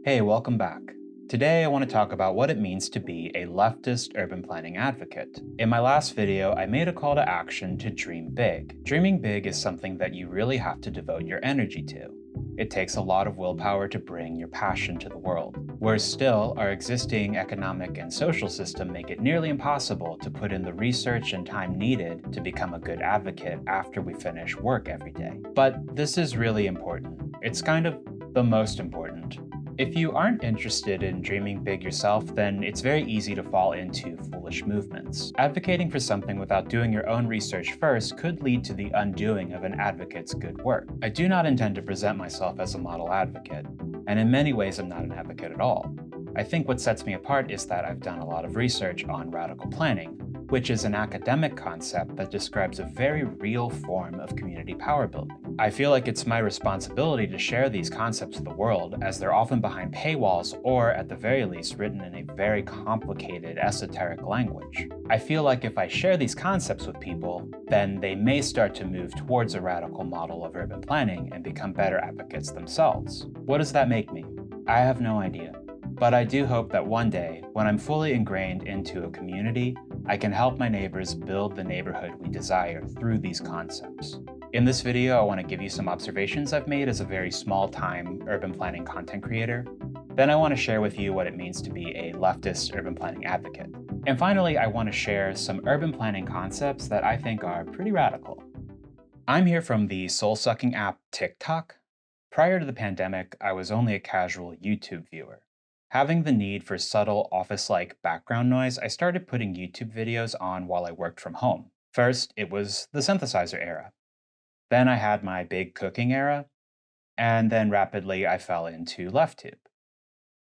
Hey, welcome back. Today I want to talk about what it means to be a leftist urban planning advocate. In my last video, I made a call to action to dream big. Dreaming big is something that you really have to devote your energy to. It takes a lot of willpower to bring your passion to the world. Worse still, our existing economic and social system make it nearly impossible to put in the research and time needed to become a good advocate after we finish work every day. But this is really important. It's kind of the most important. If you aren't interested in dreaming big yourself, then it's very easy to fall into foolish movements. Advocating for something without doing your own research first could lead to the undoing of an advocate's good work. I do not intend to present myself as a model advocate, and in many ways I'm not an advocate at all. I think what sets me apart is that I've done a lot of research on radical planning, which is an academic concept that describes a very real form of community power building. I feel like it's my responsibility to share these concepts with the world, as they're often behind paywalls or, at the very least, written in a very complicated, esoteric language. I feel like if I share these concepts with people, then they may start to move towards a radical model of urban planning and become better advocates themselves. What does that make me? I have no idea. But I do hope that one day, when I'm fully ingrained into a community, I can help my neighbors build the neighborhood we desire through these concepts. In this video, I want to give you some observations I've made as a very small-time urban planning content creator. Then I want to share with you what it means to be a leftist urban planning advocate. And finally, I want to share some urban planning concepts that I think are pretty radical. I'm here from the soul-sucking app TikTok. Prior to the pandemic, I was only a casual YouTube viewer. Having the need for subtle office-like background noise, I started putting YouTube videos on while I worked from home. First, it was the synthesizer era. Then I had my big cooking era, and then rapidly I fell into LeftTube.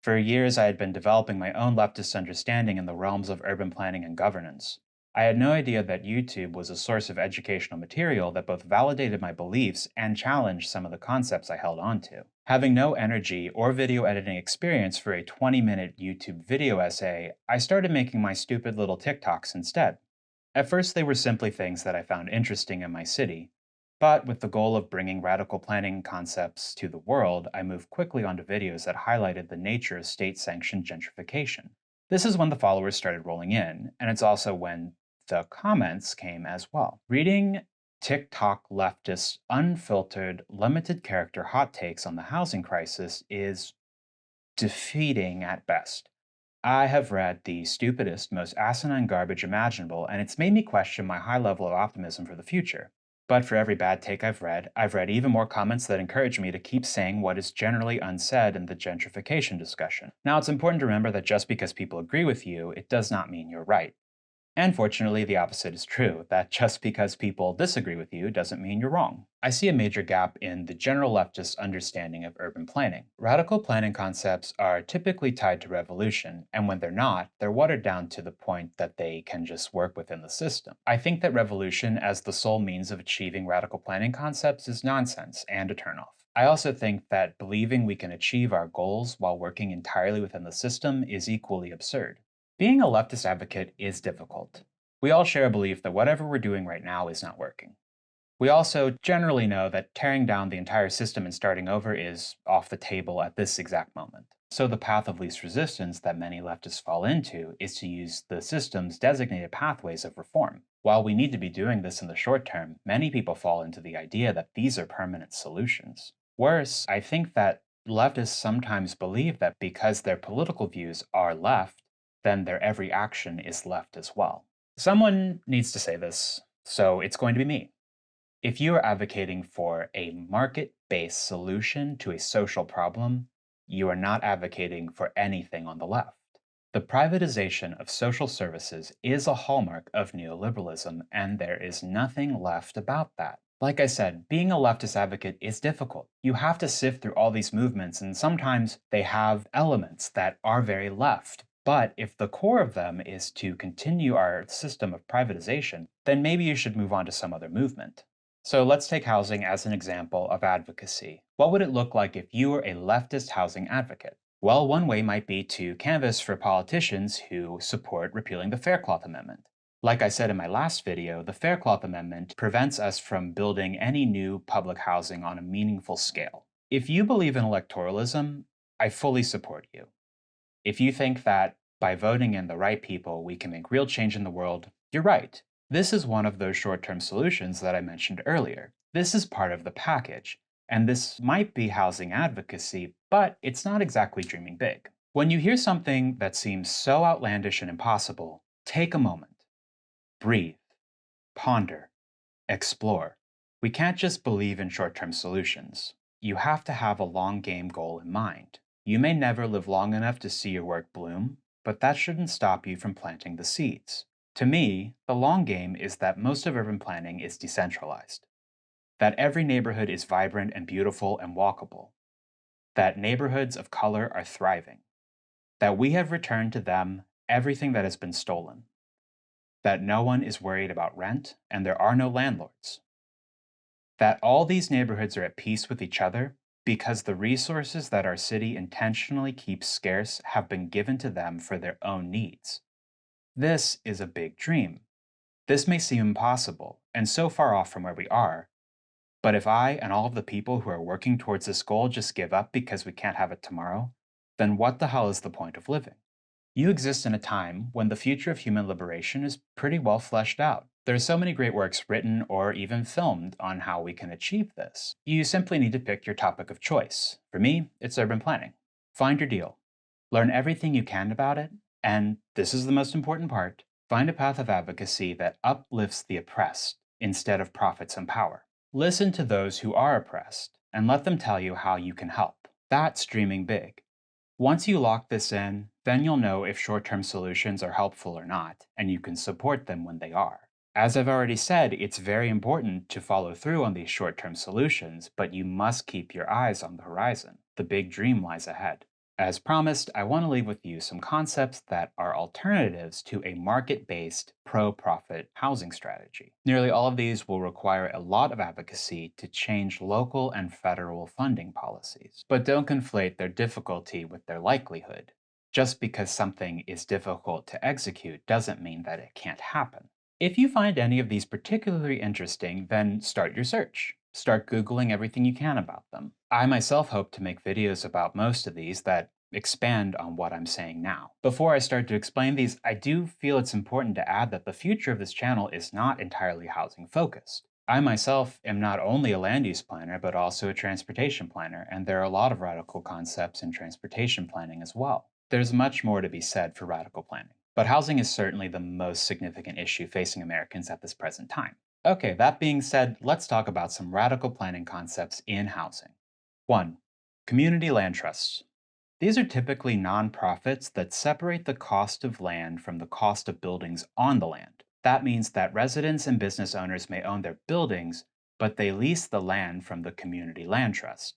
For years, I had been developing my own leftist understanding in the realms of urban planning and governance. I had no idea that YouTube was a source of educational material that both validated my beliefs and challenged some of the concepts I held on to. Having no energy or video editing experience for a 20-minute YouTube video essay, I started making my stupid little TikToks instead. At first, they were simply things that I found interesting in my city, but with the goal of bringing radical planning concepts to the world, I moved quickly onto videos that highlighted the nature of state-sanctioned gentrification. This is when the followers started rolling in, and it's also when the comments came as well. Reading TikTok leftists' unfiltered, limited character hot takes on the housing crisis is defeating at best. I have read the stupidest, most asinine garbage imaginable, and it's made me question my high level of optimism for the future. But for every bad take I've read even more comments that encourage me to keep saying what is generally unsaid in the gentrification discussion. Now, it's important to remember that just because people agree with you, it does not mean you're right. And fortunately, the opposite is true, that just because people disagree with you doesn't mean you're wrong. I see a major gap in the general leftist understanding of urban planning. Radical planning concepts are typically tied to revolution, and when they're not, they're watered down to the point that they can just work within the system. I think that revolution as the sole means of achieving radical planning concepts is nonsense and a turnoff. I also think that believing we can achieve our goals while working entirely within the system is equally absurd. Being a leftist advocate is difficult. We all share a belief that whatever we're doing right now is not working. We also generally know that tearing down the entire system and starting over is off the table at this exact moment. So the path of least resistance that many leftists fall into is to use the system's designated pathways of reform. While we need to be doing this in the short term, many people fall into the idea that these are permanent solutions. Worse, I think that leftists sometimes believe that because their political views are left, then their every action is left as well. Someone needs to say this, so it's going to be me. If you are advocating for a market-based solution to a social problem, you are not advocating for anything on the left. The privatization of social services is a hallmark of neoliberalism, and there is nothing left about that. Like I said, being a leftist advocate is difficult. You have to sift through all these movements, and sometimes they have elements that are very left. But if the core of them is to continue our system of privatization, then maybe you should move on to some other movement. So let's take housing as an example of advocacy. What would it look like if you were a leftist housing advocate? Well, one way might be to canvass for politicians who support repealing the Faircloth Amendment. Like I said in my last video, the Faircloth Amendment prevents us from building any new public housing on a meaningful scale. If you believe in electoralism, I fully support you. If you think that by voting in the right people we can make real change in the world, you're right. This is one of those short-term solutions that I mentioned earlier. This is part of the package, and this might be housing advocacy, but it's not exactly dreaming big. When you hear something that seems so outlandish and impossible, take a moment. Breathe. Ponder. Explore. We can't just believe in short-term solutions. You have to have a long-game goal in mind. You may never live long enough to see your work bloom, but that shouldn't stop you from planting the seeds. To me, the long game is that most of urban planning is decentralized, that every neighborhood is vibrant and beautiful and walkable, that neighborhoods of color are thriving, that we have returned to them everything that has been stolen, that no one is worried about rent and there are no landlords, that all these neighborhoods are at peace with each other because the resources that our city intentionally keeps scarce have been given to them for their own needs. This is a big dream. This may seem impossible and so far off from where we are, but if I and all of the people who are working towards this goal just give up because we can't have it tomorrow, then what the hell is the point of living? You exist in a time when the future of human liberation is pretty well fleshed out. There are so many great works written or even filmed on how we can achieve this. You simply need to pick your topic of choice. For me, it's urban planning. Find your deal. Learn everything you can about it, and this is the most important part, find a path of advocacy that uplifts the oppressed instead of profits and power. Listen to those who are oppressed and let them tell you how you can help. That's dreaming big. Once you lock this in, then you'll know if short-term solutions are helpful or not, and you can support them when they are. As I've already said, it's very important to follow through on these short-term solutions, but you must keep your eyes on the horizon. The big dream lies ahead. As promised, I want to leave with you some concepts that are alternatives to a market-based, pro-profit housing strategy. Nearly all of these will require a lot of advocacy to change local and federal funding policies. But don't conflate their difficulty with their likelihood. Just because something is difficult to execute doesn't mean that it can't happen. If you find any of these particularly interesting, then start your search. Start Googling everything you can about them. I myself hope to make videos about most of these that expand on what I'm saying now. Before I start to explain these, I do feel it's important to add that the future of this channel is not entirely housing focused. I myself am not only a land use planner, but also a transportation planner, and there are a lot of radical concepts in transportation planning as well. There's much more to be said for radical planning, but housing is certainly the most significant issue facing Americans at this present time. Okay, that being said, let's talk about some radical planning concepts in housing. 1. Community land trusts. These are typically nonprofits that separate the cost of land from the cost of buildings on the land. That means that residents and business owners may own their buildings, but they lease the land from the community land trust.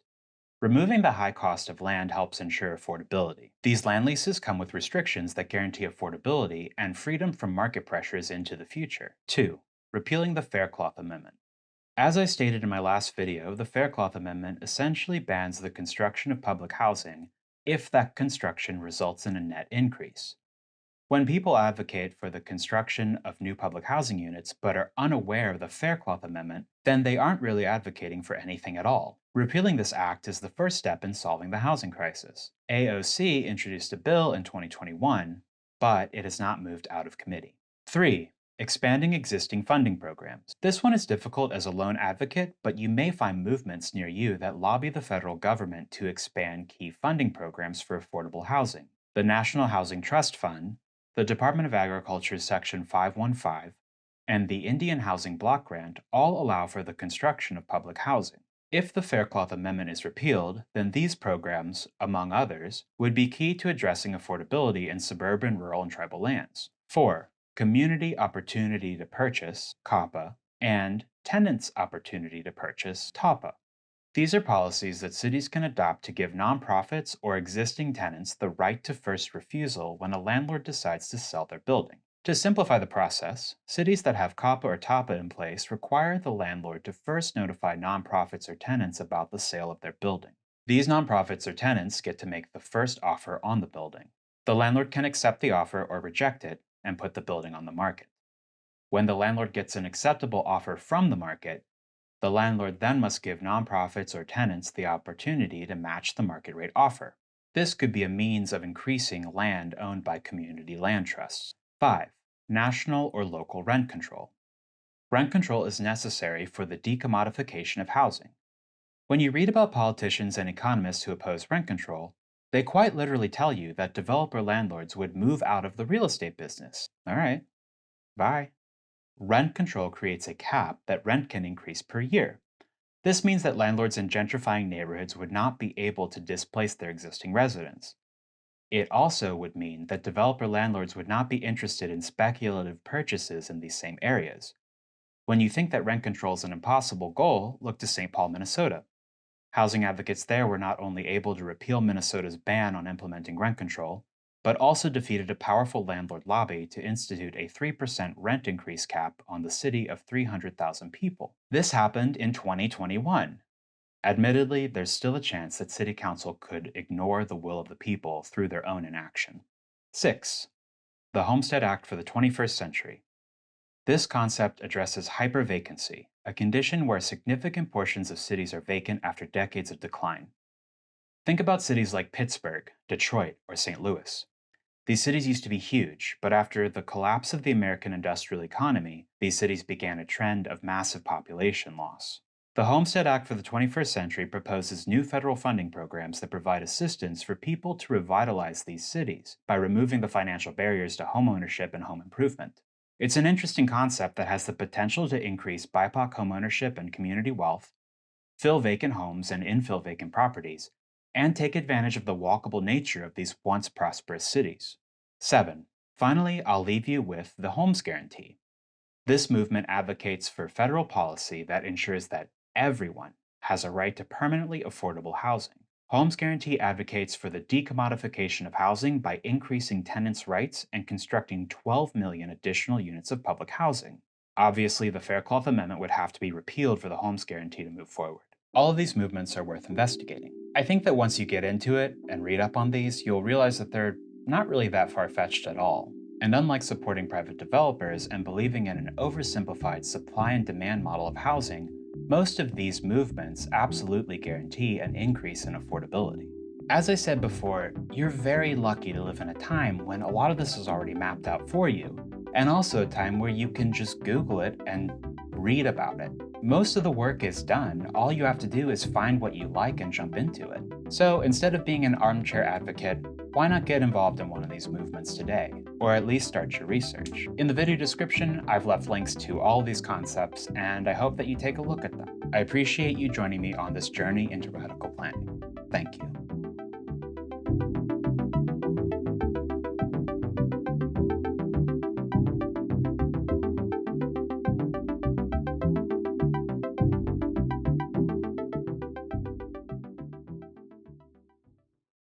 Removing the high cost of land helps ensure affordability. These land leases come with restrictions that guarantee affordability and freedom from market pressures into the future. 2. Repealing the Faircloth Amendment. As I stated in my last video, the Faircloth Amendment essentially bans the construction of public housing if that construction results in a net increase. When people advocate for the construction of new public housing units but are unaware of the Faircloth Amendment, then they aren't really advocating for anything at all. Repealing this act is the first step in solving the housing crisis. AOC introduced a bill in 2021, but it has not moved out of committee. 3. Expanding existing funding programs. This one is difficult as a lone advocate, but you may find movements near you that lobby the federal government to expand key funding programs for affordable housing. The National Housing Trust Fund, the Department of Agriculture's Section 515, and the Indian Housing Block Grant all allow for the construction of public housing. If the Faircloth Amendment is repealed, then these programs, among others, would be key to addressing affordability in suburban, rural, and tribal lands. 4. Community Opportunity to Purchase, COPA, and Tenants' Opportunity to Purchase, TOPA. These are policies that cities can adopt to give nonprofits or existing tenants the right to first refusal when a landlord decides to sell their building. To simplify the process, cities that have COPA or TOPA in place require the landlord to first notify nonprofits or tenants about the sale of their building. These nonprofits or tenants get to make the first offer on the building. The landlord can accept the offer or reject it and put the building on the market. When the landlord gets an acceptable offer from the market, the landlord then must give nonprofits or tenants the opportunity to match the market rate offer. This could be a means of increasing land owned by community land trusts. 5. National or local rent control. Rent control is necessary for the decommodification of housing. When you read about politicians and economists who oppose rent control, they quite literally tell you that developer landlords would move out of the real estate business. All right, bye. Rent control creates a cap that rent can increase per year. This means that landlords in gentrifying neighborhoods would not be able to displace their existing residents. It also would mean that developer landlords would not be interested in speculative purchases in these same areas. When you think that rent control is an impossible goal, look to St. Paul, Minnesota. Housing advocates there were not only able to repeal Minnesota's ban on implementing rent control, but also defeated a powerful landlord lobby to institute a 3% rent increase cap on the city of 300,000 people. This happened in 2021. Admittedly, there's still a chance that City Council could ignore the will of the people through their own inaction. 6. The Homestead Act for the 21st century. This concept addresses hypervacancy, a condition where significant portions of cities are vacant after decades of decline. Think about cities like Pittsburgh, Detroit, or St. Louis. These cities used to be huge, but after the collapse of the American industrial economy, these cities began a trend of massive population loss. The Homestead Act for the 21st century proposes new federal funding programs that provide assistance for people to revitalize these cities by removing the financial barriers to homeownership and home improvement. It's an interesting concept that has the potential to increase BIPOC homeownership and community wealth, fill vacant homes and infill vacant properties, and take advantage of the walkable nature of these once prosperous cities. 7. Finally, I'll leave you with the Homes Guarantee. This movement advocates for federal policy that ensures that everyone has a right to permanently affordable housing. Homes Guarantee advocates for the decommodification of housing by increasing tenants' rights and constructing 12 million additional units of public housing. Obviously, the Faircloth Amendment would have to be repealed for the Homes Guarantee to move forward. All of these movements are worth investigating. I think that once you get into it and read up on these, you'll realize that they're not really that far-fetched at all. And unlike supporting private developers and believing in an oversimplified supply and demand model of housing, most of these movements absolutely guarantee an increase in affordability. As I said before, you're very lucky to live in a time when a lot of this is already mapped out for you, and also a time where you can just Google it and read about it. Most of the work is done. All you have to do is find what you like and jump into it. So instead of being an armchair advocate, why not get involved in one of these movements today? Or at least start your research. In the video description, I've left links to all these concepts, and I hope that you take a look at them. I appreciate you joining me on this journey into radical planning. Thank you.